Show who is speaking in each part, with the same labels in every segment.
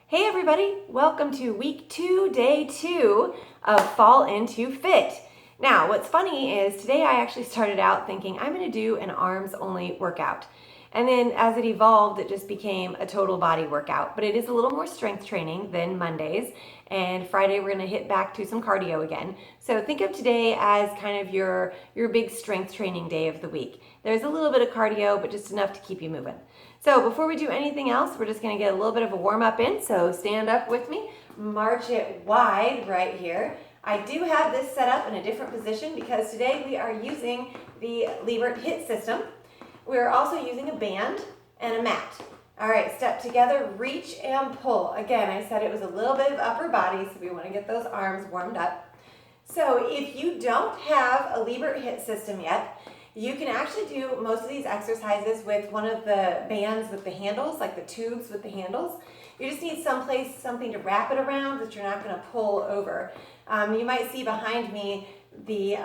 Speaker 1: Hey everybody, welcome to week 2, day 2 of Fall Into Fit. Now, what's funny is today I actually started out thinking I'm going to do an arms only workout. And then as it evolved, it just became a total body workout. But it is a little more strength training than Mondays. And Friday we're going to hit back to some cardio again. So think of today as kind of your big strength training day of the week. There's a little bit of cardio, but just enough to keep you moving. So before we do anything else, we're just going to get a little bit of a warm up in. So stand up with me, march it wide right here. I do have this set up in a different position because today we are using the Lebert HIIT system. We're also using a band and a mat. All right, step together, reach and pull. Again, I said it was a little bit of upper body, so we want to get those arms warmed up. So if you don't have a Lebert HIIT system yet, you can actually do most of these exercises with one of the bands with the handles, like the tubes with the handles. You just need something to wrap it around that you're not going to pull over. You might see behind me the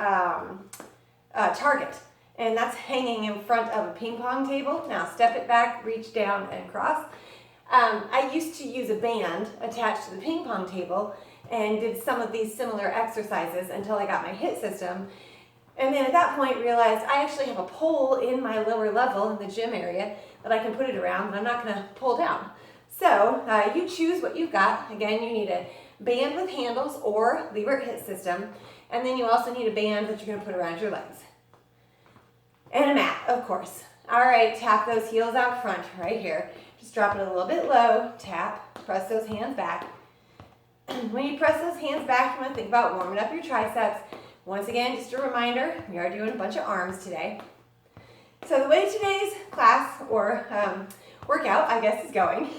Speaker 1: target, and that's hanging in front of a ping pong table. Now step it back, reach down and cross. I used to use a band attached to the ping pong table and did some of these similar exercises until I got my HIIT system. And then at that point realized I actually have a pole in my lower level in the gym area that I can put it around, and I'm not going to pull down. So you choose what you've got. Again, you need a band with handles or Lebert HIIT system, and then you also need a band that you're going to put around your legs. And a mat, of course. All right, tap those heels out front right here. Just drop it a little bit low, tap, press those hands back. When you press those hands back, you want to think about warming up your triceps. Once again, just a reminder, we are doing a bunch of arms today. So the way today's class or workout, I guess, is going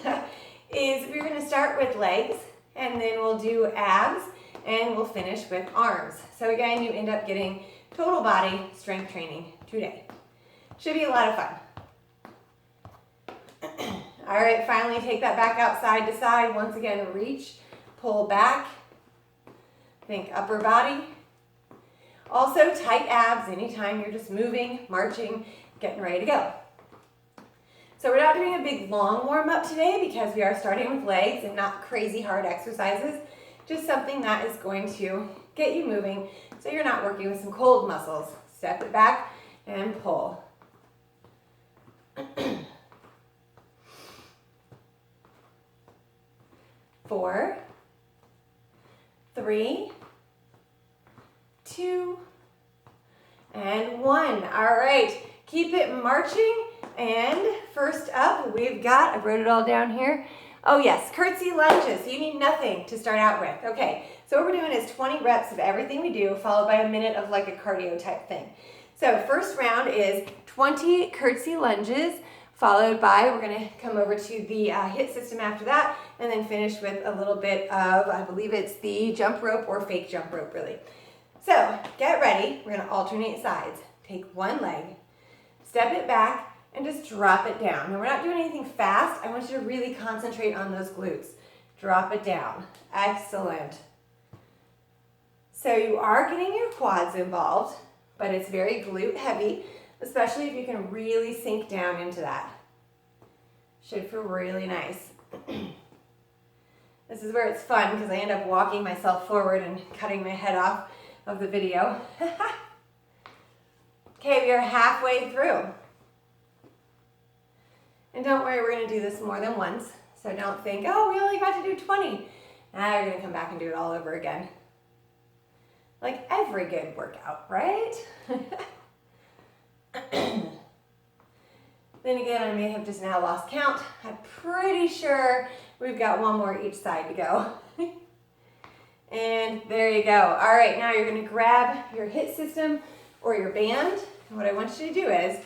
Speaker 1: is we're going to start with legs, and then we'll do abs, and we'll finish with arms. So again, you end up getting total body strength training today. Should be a lot of fun. All right, finally take that back out side to side. Once again, reach, pull back, think upper body. Also tight abs anytime you're just moving, marching, getting ready to go. So we're not doing a big long warm up today because we are starting with legs and not crazy hard exercises. Just something that is going to get you moving so you're not working with some cold muscles. Step it back and pull. 4, 3, 2, and 1. All right, keep it marching. And first up, we've got, I wrote it all down here. Oh yes, curtsy lunges. You need nothing to start out with. Okay, so what we're doing is 20 reps of everything we do, followed by a minute of like a cardio type thing. So first round is 20 curtsy lunges, followed by, we're gonna come over to the HIIT system after that, and then finish with a little bit of, I believe it's the jump rope or fake jump rope really. So get ready, we're gonna alternate sides. Take one leg, step it back, and just drop it down. Now we're not doing anything fast, I want you to really concentrate on those glutes. Drop it down, excellent. So you are getting your quads involved, but it's very glute heavy, especially if you can really sink down into that. Should feel really nice. This is where it's fun because I end up walking myself forward and cutting my head off of the video. Okay, we are halfway through. And don't worry, we're going to do this more than once. So don't think, oh, we only got to do 20. Now you're going to come back and do it all over again. Like every good workout, right? Then again, I may have just now lost count. I'm pretty sure we've got one more each side to go. And there you go. All right, now you're going to grab your HIIT system or your band. And what I want you to do is,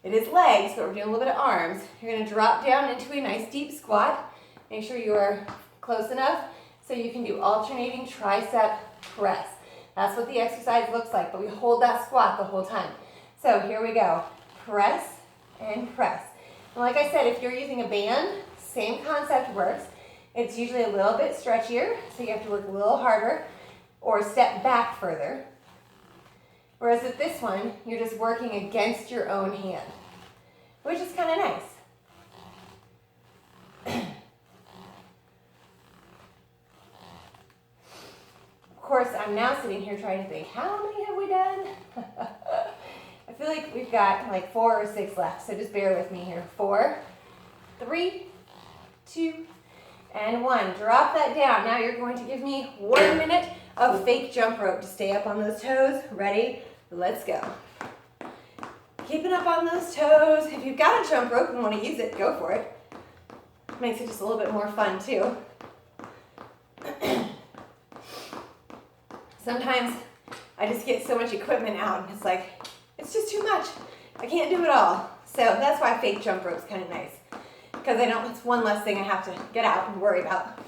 Speaker 1: it is legs, but we're doing a little bit of arms. You're going to drop down into a nice deep squat. Make sure you are close enough so you can do alternating tricep press. That's what the exercise looks like, but we hold that squat the whole time. So here we go. Press and press. And like I said, if you're using a band, same concept works. It's usually a little bit stretchier, so you have to work a little harder or step back further. Whereas with this one, you're just working against your own hand, which is kind of nice. course, I'm now sitting here trying to think, how many have we done? I feel like we've got like 4 or 6 left, so just bear with me here. 4, 3, 2, and 1. Drop that down. Now you're going to give me 1 minute of fake jump rope to stay up on those toes. Ready? Let's go. Keeping up on those toes. If you've got a jump rope and want to use it, go for it. Makes it just a little bit more fun too. Sometimes I just get so much equipment out and it's like, it's just too much. I can't do it all. So that's why fake jump rope's kind of nice. Because it's one less thing I have to get out and worry about.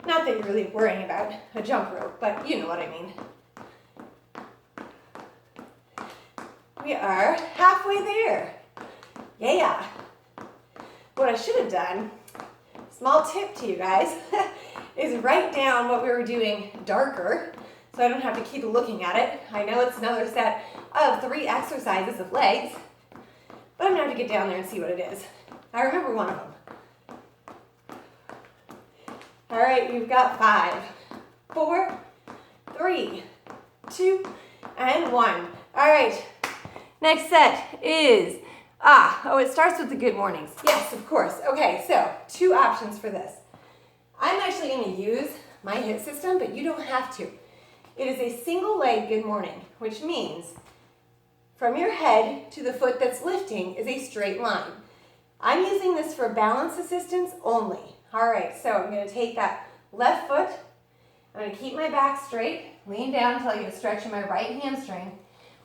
Speaker 1: Not that you're really worrying about a jump rope, but you know what I mean. We are halfway there. Yeah. What I should have done, small tip to you guys, is write down what we were doing darker so I don't have to keep looking at it. I know it's another set of 3 exercises of legs, but I'm going to have to get down there and see what it is. I remember one of them. All right, you've got 5, 4, 3, 2, and 1. All right, next set is, it starts with the good mornings. Yes, of course. Okay, so 2 options for this. I'm actually going to use my HIIT system, but you don't have to. It is a single leg good morning, which means from your head to the foot that's lifting is a straight line. I'm using this for balance assistance only. All right, so I'm going to take that left foot. I'm going to keep my back straight, lean down until I get a stretch in my right hamstring.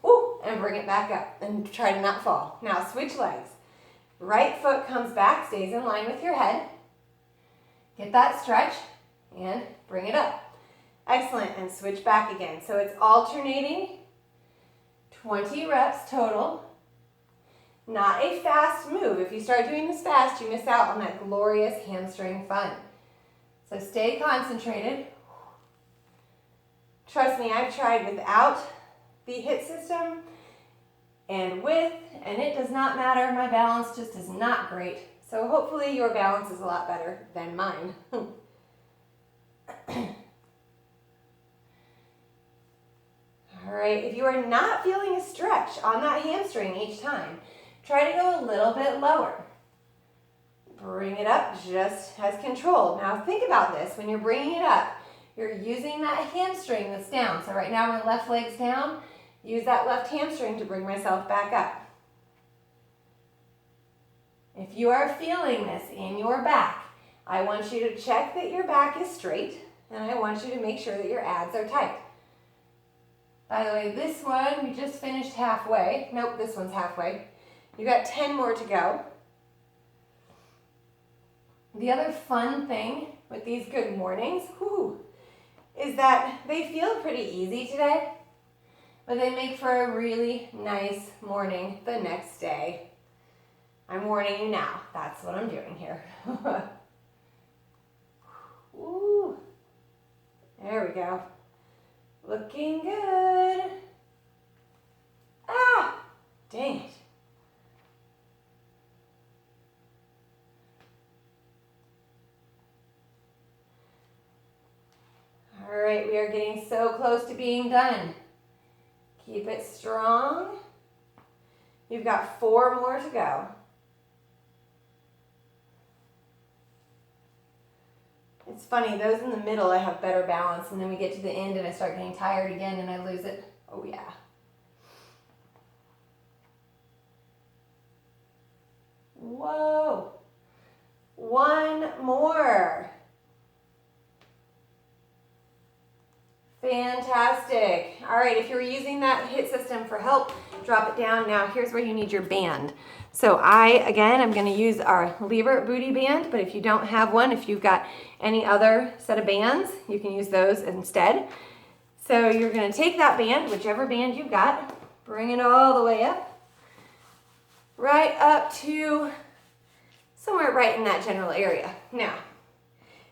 Speaker 1: Ooh, and bring it back up and try to not fall. Now switch legs. Right foot comes back, stays in line with your head. Get that stretch and bring it up. Excellent, and switch back again. So it's alternating, 20 reps total. Not a fast move. If you start doing this fast, you miss out on that glorious hamstring fun. So stay concentrated. Trust me, I've tried without the HIIT system and with, and it does not matter. My balance just is not great. So hopefully your balance is a lot better than mine. All right, if you are not feeling a stretch on that hamstring each time, try to go a little bit lower. Bring it up just as controlled. Now think about this. When you're bringing it up, you're using that hamstring that's down. So right now my left leg's down. Use that left hamstring to bring myself back up. If you are feeling this in your back, I want you to check that your back is straight, and I want you to make sure that your abs are tight. By the way, this one, we just finished halfway. Nope, this one's halfway. You got 10 more to go. The other fun thing with these good mornings, is that they feel pretty easy today, but they make for a really nice morning the next day. I'm warning you now. That's what I'm doing here. Ooh. There we go. Looking good. Dang it. All right, we are getting so close to being done. Keep it strong. You've got 4 more to go. It's funny, those in the middle I have better balance, and then we get to the end and I start getting tired again and I lose it. Oh yeah. Whoa. 1 more. Fantastic. All right, if you're using that HIIT system for help, drop it down. Now here's where you need your band. So I'm going to use our Lebert booty band, but if you don't have one, if you've got any other set of bands, you can use those instead. So you're going to take that band, whichever band you've got, bring it all the way up, right up to somewhere right in that general area. Now,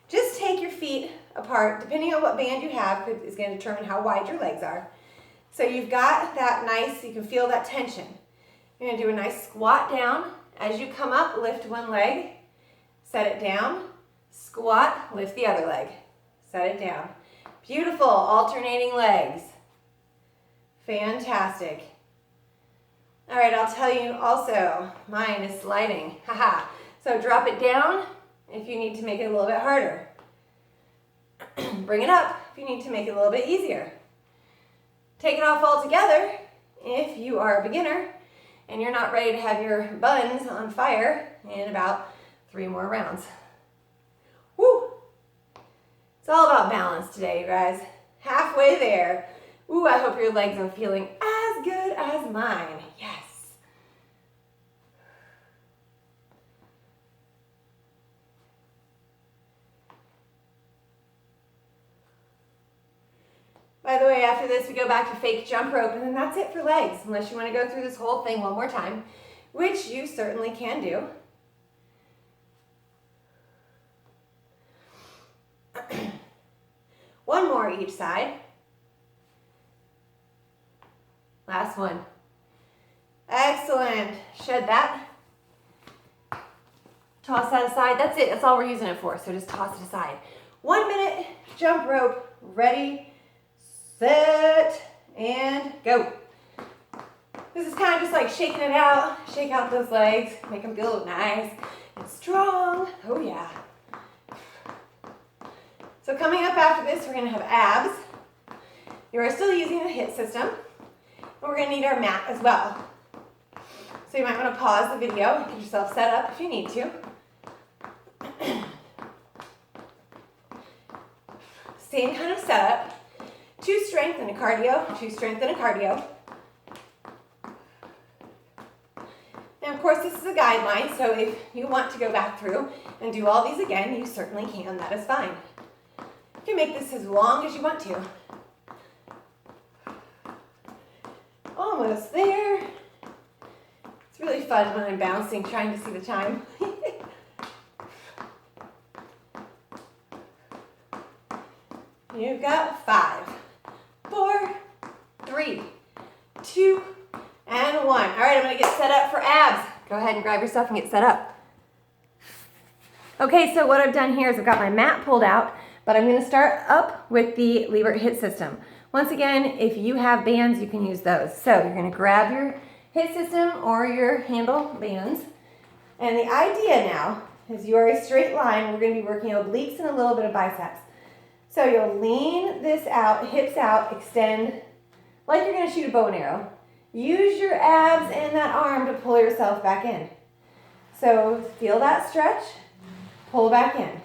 Speaker 1: just take your feet apart, depending on what band you have, is going to determine how wide your legs are. So you've got that nice, you can feel that tension. You're going to do a nice squat down. As you come up, lift one leg, set it down, squat, lift the other leg, set it down. Beautiful, alternating legs. Fantastic. All right, I'll tell you also, mine is sliding. Haha. So drop it down if you need to make it a little bit harder. Bring it up if you need to make it a little bit easier. Take it off altogether if you are a beginner and you're not ready to have your buns on fire in about 3 more rounds. Woo! It's all about balance today, you guys. Halfway there. Ooh, I hope your legs are feeling as good as mine. Yes. By the way, after this, we go back to fake jump rope, and then that's it for legs, unless you want to go through this whole thing one more time, which you certainly can do. One more each side. Last one. Excellent. Shed that. Toss that aside. That's it. That's all we're using it for, so just toss it aside. 1 minute, jump rope, ready, set, and go. This is kind of just like shaking it out. Shake out those legs, make them feel nice and strong. Oh yeah. So coming up after this, we're gonna have abs. You are still using the HIIT system, but we're gonna need our mat as well. So you might wanna pause the video and get yourself set up if you need to. Same kind of setup. 2 strength and a cardio, 2 strength and a cardio. And of course, this is a guideline, so if you want to go back through and do all these again, you certainly can. That is fine. You can make this as long as you want to. Almost there. It's really fun when I'm bouncing, trying to see the time. You've got 5, 4, 3, 2, and 1. All right, I'm gonna get set up for abs. Go ahead and grab yourself and get set up. Okay, so what I've done here is I've got my mat pulled out, but I'm gonna start up with the Lebert HIIT system. Once again, if you have bands, you can use those. So you're gonna grab your HIIT system or your handle bands. And the idea now is you are a straight line. We're gonna be working obliques and a little bit of biceps. So you'll lean this out, hips out, extend, like you're gonna shoot a bow and arrow. Use your abs and that arm to pull yourself back in. So feel that stretch, pull back in.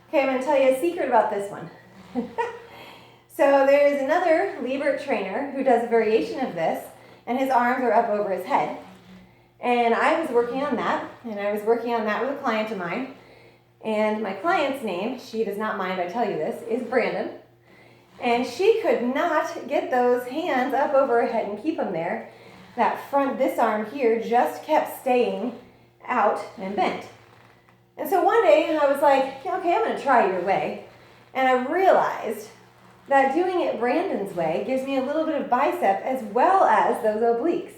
Speaker 1: Okay, I'm gonna tell you a secret about this one. So there's another Lebert trainer who does a variation of this, and his arms are up over his head. And I was working on that, with a client of mine. And my client's name, she does not mind I tell you this, is Brandon. And she could not get those hands up over her head and keep them there. This arm here just kept staying out and bent. And so one day I was like, okay, I'm gonna try your way. And I realized that doing it Brandon's way gives me a little bit of bicep as well as those obliques.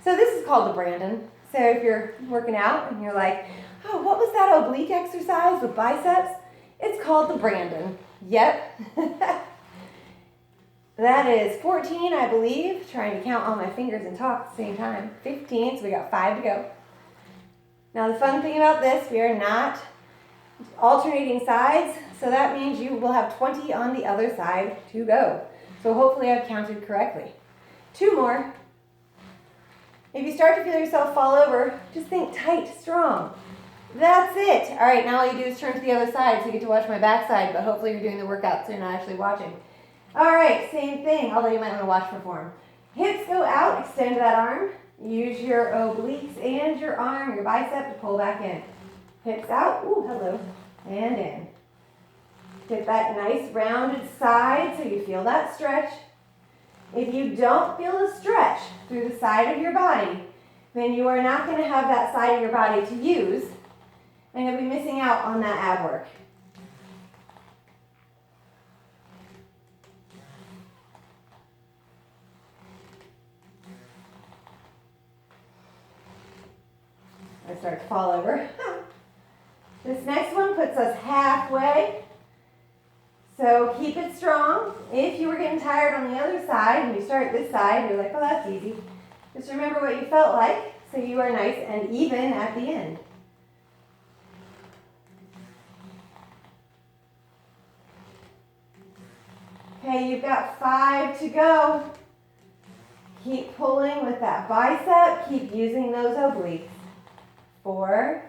Speaker 1: So this is called the Brandon. So if you're working out and you're like, oh, what was that oblique exercise with biceps? It's called the Brandon. Yep. That is 14, I believe. Trying to count all my fingers and talk at the same time. 15, so we got 5 to go. Now the fun thing about this, we are not alternating sides, so that means you will have 20 on the other side to go. So hopefully I've counted correctly. 2 more. If you start to feel yourself fall over, just think tight, strong. That's it. All right, now all you do is turn to the other side so you get to watch my backside, but hopefully you're doing the workout so you're not actually watching. All right, same thing, although you might want to watch perform. Hips go out, extend that arm. Use your obliques and your arm, your bicep to pull back in. Hips out, ooh, hello, and in. Get that nice rounded side so you feel that stretch. If you don't feel a stretch through the side of your body, then you are not going to have that side of your body to use, and you'll be missing out on that ab work. I start to fall over. This next one puts us halfway. So keep it strong. If you were getting tired on the other side and you start this side, you're like, oh, that's easy. Just remember what you felt like so you are nice and even at the end. Okay, you've got 5 to go. Keep pulling with that bicep. Keep using those obliques. 4,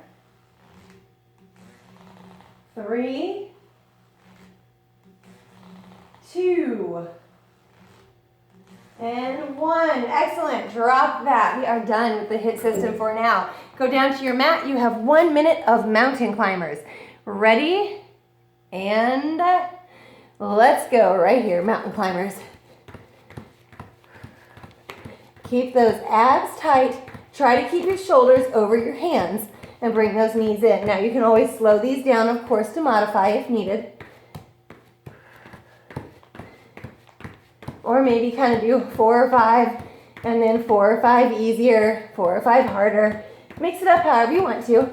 Speaker 1: 3, 2, and 1. Excellent. Drop that. We are done with the HIIT system for now. Go down to your mat. You have 1 minute of mountain climbers. Ready? And let's go right here, mountain climbers. Keep those abs tight. Try to keep your shoulders over your hands and bring those knees in. Now you can always slow these down, of course, to modify if needed. Or maybe kind of do 4 or 5 and then 4 or 5 easier, 4 or 5 harder. Mix it up however you want to.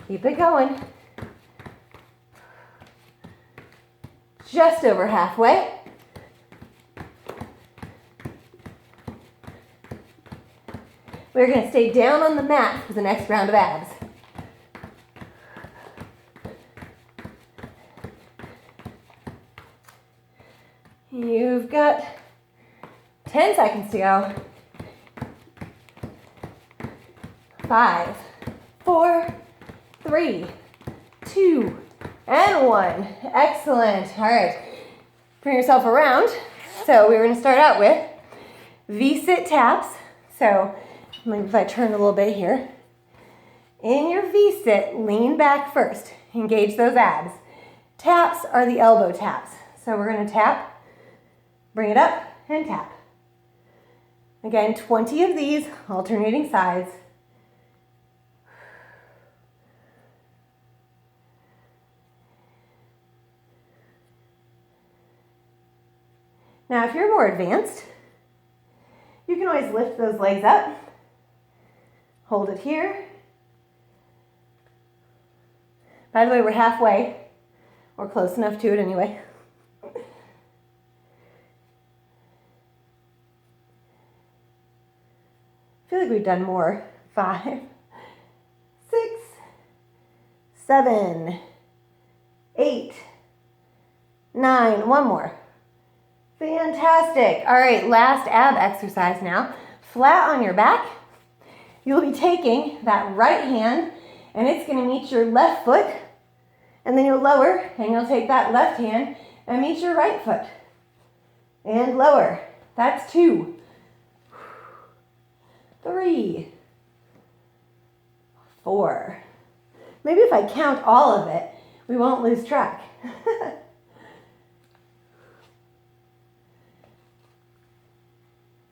Speaker 1: Keep it going. Just over halfway. We're going to stay down on the mat for the next round of abs. You've got 10 seconds to go. 5, 4, 3, 2, and 1. Excellent. All right. Bring yourself around. So we're going to start out with V-sit taps. So maybe if I turn a little bit here. In your V-sit, lean back first. Engage those abs. Taps are the elbow taps. So we're going to tap, bring it up, and tap. Again, 20 of these, alternating sides. Now, if you're more advanced, you can always lift those legs up. Hold it here. By the way, we're halfway, or close enough to it anyway. I feel like we've done more. 5, 6, 7, 8, 9. One more. Fantastic. All right, last ab exercise now. Flat on your back. You'll be taking that right hand and it's going to meet your left foot. And then you'll lower and you'll take that left hand and meet your right foot. And lower. That's 2. 3, 4. Maybe if I count all of it, we won't lose track.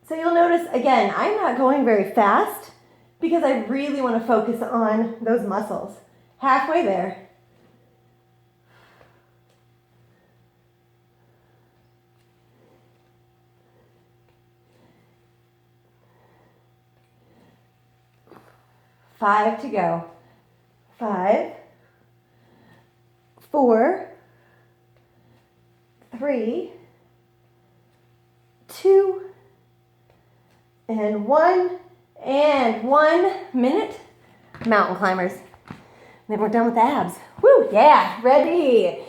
Speaker 1: So you'll notice, again, I'm not going very fast because I really want to focus on those muscles. Halfway there. Five to go. 5, 4, 3, 2, and 1, and 1 minute. Mountain climbers. Then we're done with the abs. Woo, yeah, ready.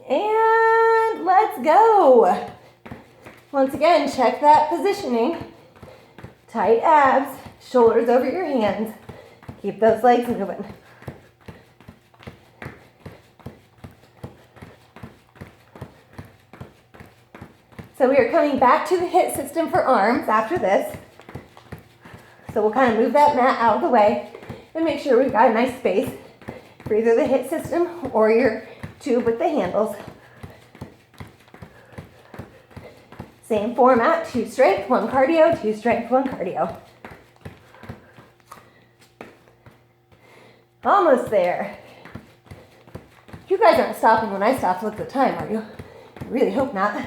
Speaker 1: And let's go. Once again, check that positioning. Tight abs, shoulders over your hands. Keep those legs moving. So we are coming back to the HIIT system for arms after this. So we'll kind of move that mat out of the way and make sure we've got a nice space for either the HIIT system or your tube with the handles. Same format, 2 strength, 1 cardio, 2 strength, 1 cardio. Almost there. You guys aren't stopping when I stop to look at the time, are you? I really hope not.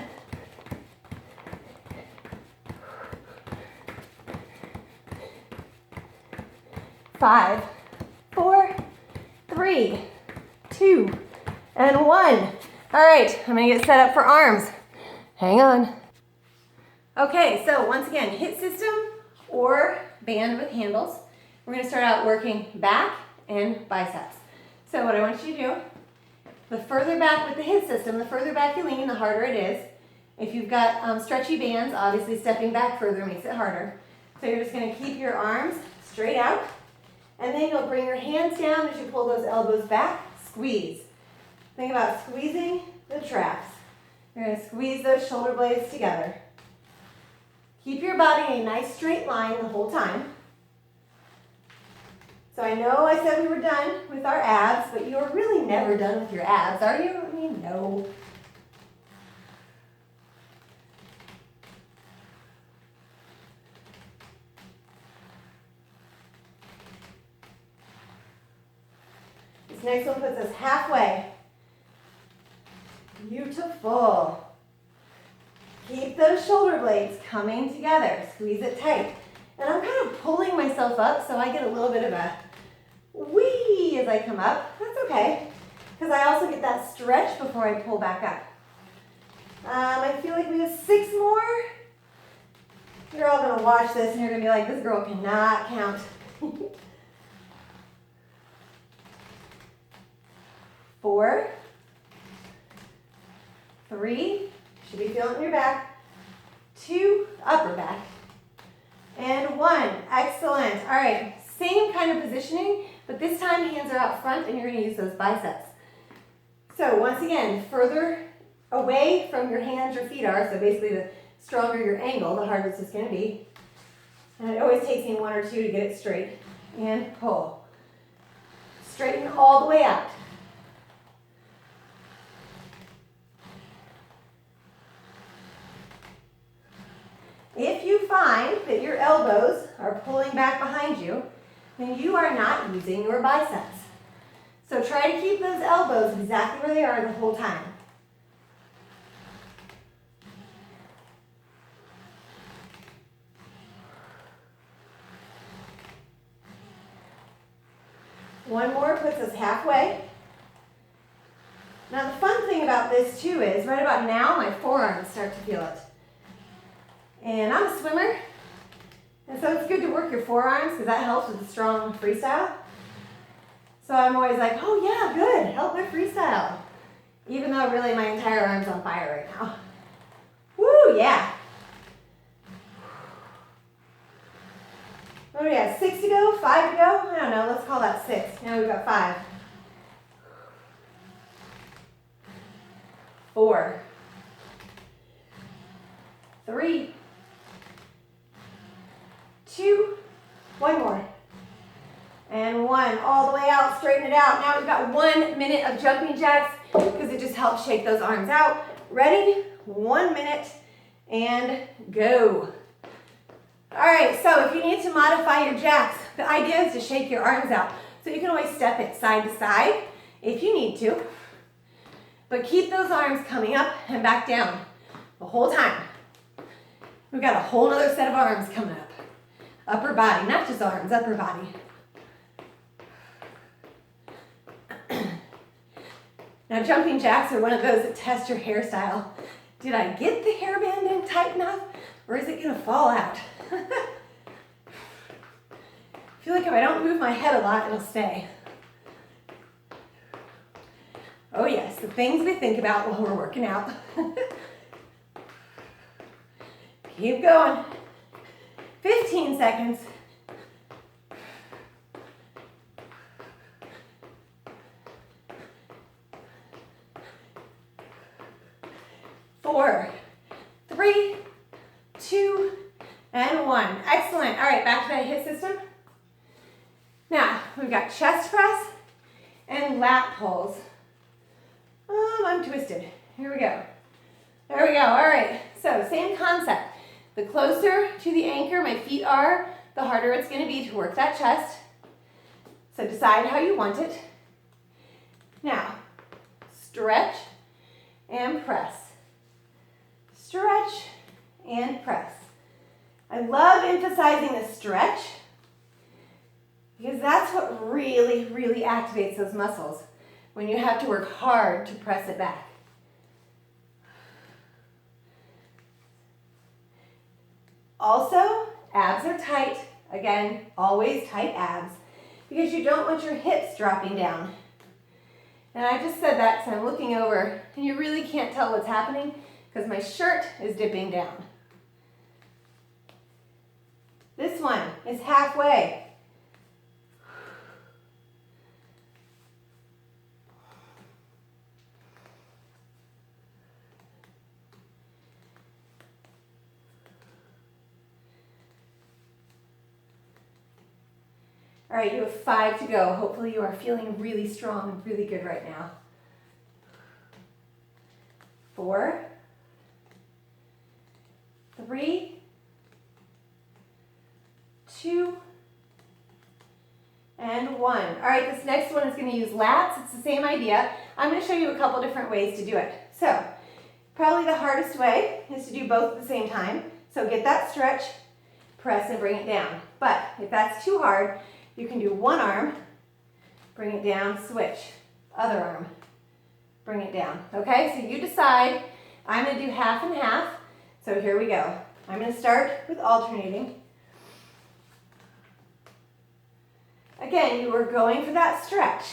Speaker 1: 5, 4, 3, 2, and 1. All right, I'm gonna get set up for arms. Hang on. Okay, so once again, HIIT system or band with handles. We're gonna start out working back and biceps. So what I want you to do, the further back with the HIIT system, the further back you lean, the harder it is. If you've got stretchy bands, obviously stepping back further makes it harder. So you're just gonna keep your arms straight out, and then you'll bring your hands down as you pull those elbows back, squeeze. Think about squeezing the traps. You're gonna squeeze those shoulder blades together. Keep your body in a nice straight line the whole time. So I know I said we were done with our abs, but you're really never done with your abs, are you? I mean, no. This next one puts us halfway. Beautiful. Keep those shoulder blades coming together. Squeeze it tight. And I'm kind of pulling myself up so I get a little bit of a wee as I come up. That's okay, because I also get that stretch before I pull back up. I feel like we have 6 more. You're all going to watch this and you're going to be like, this girl cannot count. 4, 3, should be feeling in your back, 2, upper back, and 1. Excellent. All right, same kind of positioning, but this time hands are out front and you're going to use those biceps. So once again, further away from your hands or feet are, so basically the stronger your angle, the harder it's going to be. And it always takes me 1 or 2 to get it straight. And pull. Straighten all the way out. If you find that your elbows are pulling back behind you, then you are not using your biceps. So try to keep those elbows exactly where they are the whole time. One more puts us halfway. Now the fun thing about this too is right about now my forearms start to feel it. And I'm a swimmer, and so it's good to work your forearms because that helps with the strong freestyle. So I'm always like, oh yeah, good, help my freestyle. Even though really my entire arm's on fire right now. Woo, yeah. What do we have, 6 to go, 5 to go? I don't know, let's call that 6. Now we've got 5. 4. 3. 2, 1 more, and 1, all the way out, straighten it out. Now we've got 1 minute of jumping jacks because it just helps shake those arms out. Ready? 1 minute, and go. All right, so if you need to modify your jacks, the idea is to shake your arms out. So you can always step it side to side if you need to, but keep those arms coming up and back down the whole time. We've got a whole other set of arms coming up. Upper body, not just arms, upper body. Now jumping jacks are one of those that test your hairstyle. Did I get the hairband in tight enough or is it gonna fall out? I feel like if I don't move my head a lot, it'll stay. Oh yes, the things we think about while we're working out. Keep going. 15 seconds. 4, 3, 2, and 1. Excellent. All right, back to that HIIT system. Now, we've got chest press and lat pulls. I'm twisted. Here we go. There we go. All right, so same concept. The closer to the anchor my feet are, the harder it's going to be to work that chest. So decide how you want it. Now, stretch and press. Stretch and press. I love emphasizing the stretch Because that's what really, really activates those muscles when you have to work hard to press it back. Also, abs are tight. Again, always tight abs because you don't want your hips dropping down. And I just said that because I'm looking over and you really can't tell what's happening because my shirt is dipping down. This one is halfway. All right, you have 5 to go. Hopefully you are feeling really strong and really good right now. 4, 3, 2, and 1. All right, this next one is going to use lats. It's the same idea. I'm going to show you a couple different ways to do it. So, probably the hardest way is to do both at the same time. So get that stretch, press and bring it down. But if that's too hard, you can do one arm, bring it down, switch. Other arm, bring it down. Okay, so you decide. I'm going to do half and half. So here we go. I'm going to start with alternating. Again, you are going for that stretch.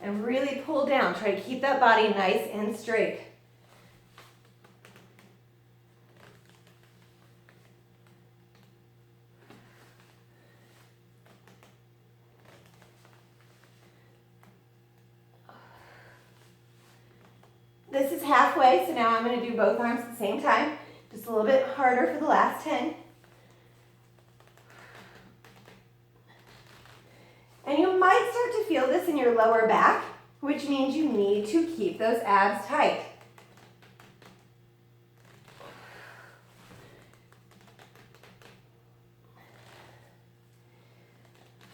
Speaker 1: And really pull down. Try to keep that body nice and straight. This is halfway, so now I'm going to do both arms at the same time. Just a little bit harder for the last 10. And you might start to feel this in your lower back, which means you need to keep those abs tight.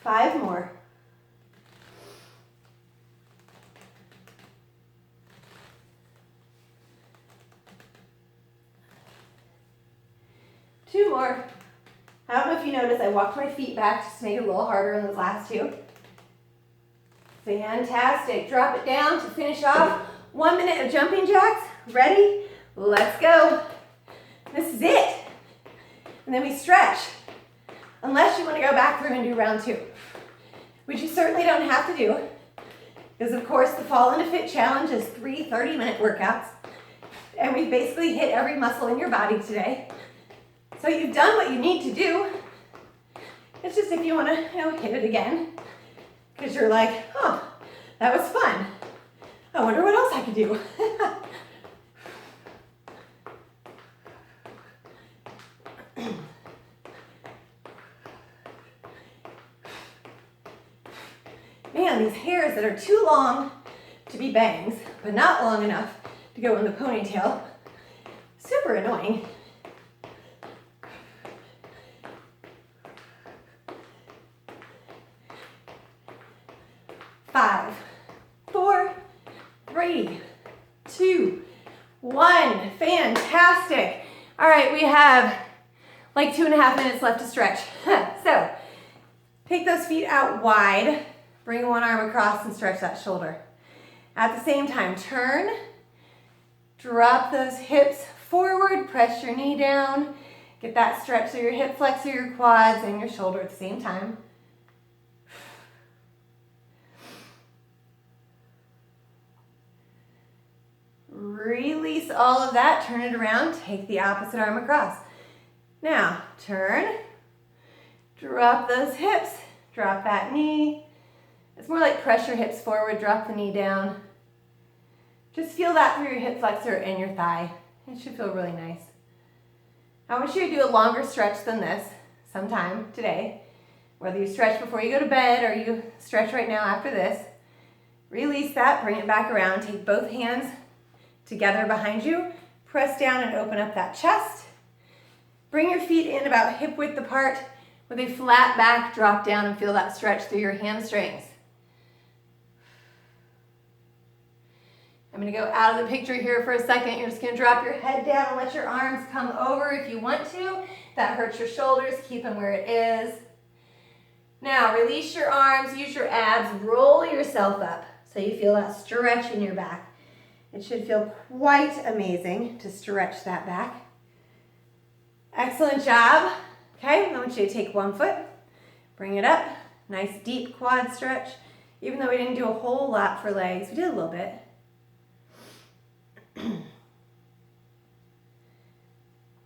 Speaker 1: Five more. Two more. I don't know if you noticed, I walked my feet back just to make it a little harder in those last two. Fantastic. Drop it down to finish off. 1 minute of jumping jacks. Ready? Let's go. This is it. And then we stretch. Unless you want to go back through and do round 2, which you certainly don't have to do. Because of course the Fall into Fit Challenge is 3 30-minute workouts. And we've basically hit every muscle in your body today. So you've done what you need to do. It's just if you want to, hit it again. Because you're like, oh, that was fun. I wonder what else I could do. Man, these hairs that are too long to be bangs, but not long enough to go in the ponytail. Super annoying. 5, 4, 3, 2, 1. Fantastic. All right, we have like 2.5 minutes left to stretch. So take those feet out wide, bring one arm across and stretch that shoulder. At the same time, turn, drop those hips forward, press your knee down, get that stretch through your hip flexor, your quads, and your shoulder at the same time. Release all of that, turn it around, take the opposite arm across. Now, turn, drop those hips, drop that knee. It's more like press your hips forward, drop the knee down. Just feel that through your hip flexor and your thigh. It should feel really nice. I want you to do a longer stretch than this sometime today. Whether you stretch before you go to bed or you stretch right now after this. Release that, bring it back around, take both hands together behind you, press down and open up that chest. Bring your feet in about hip width apart with a flat back, drop down and feel that stretch through your hamstrings. I'm gonna go out of the picture here for a second. You're just gonna drop your head down and let your arms come over if you want to. That hurts your shoulders, keep them where it is. Now release your arms, use your abs, roll yourself up so you feel that stretch in your back. It should feel quite amazing to stretch that back. Excellent job. Okay, I want you to take one foot, bring it up, nice deep quad stretch. Even though we didn't do a whole lot for legs, we did a little bit.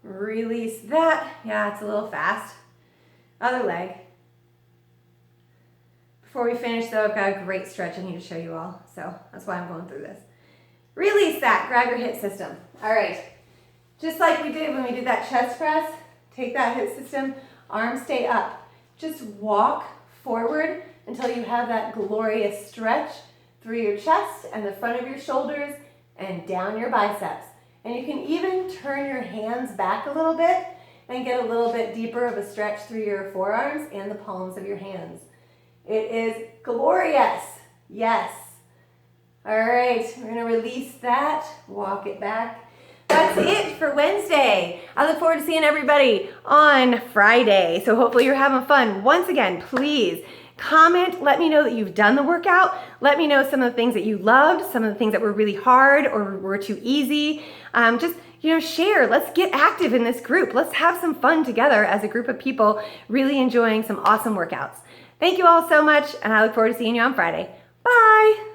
Speaker 1: Release that. Yeah, it's a little fast. Other leg. Before we finish though, I've got a great stretch I need to show you all. So that's why I'm going through this. Release that. Grab your HIIT system. All right. Just like we did when we did that chest press, take that HIIT system, arms stay up. Just walk forward until you have that glorious stretch through your chest and the front of your shoulders and down your biceps. And you can even turn your hands back a little bit and get a little bit deeper of a stretch through your forearms and the palms of your hands. It is glorious. Yes. All right, we're gonna release that, walk it back. That's it for Wednesday. I look forward to seeing everybody on Friday. So hopefully you're having fun. Once again, please comment, let me know that you've done the workout. Let me know some of the things that you loved, some of the things that were really hard or were too easy. Just, share. Let's get active in this group. Let's have some fun together as a group of people really enjoying some awesome workouts. Thank you all so much, and I look forward to seeing you on Friday. Bye.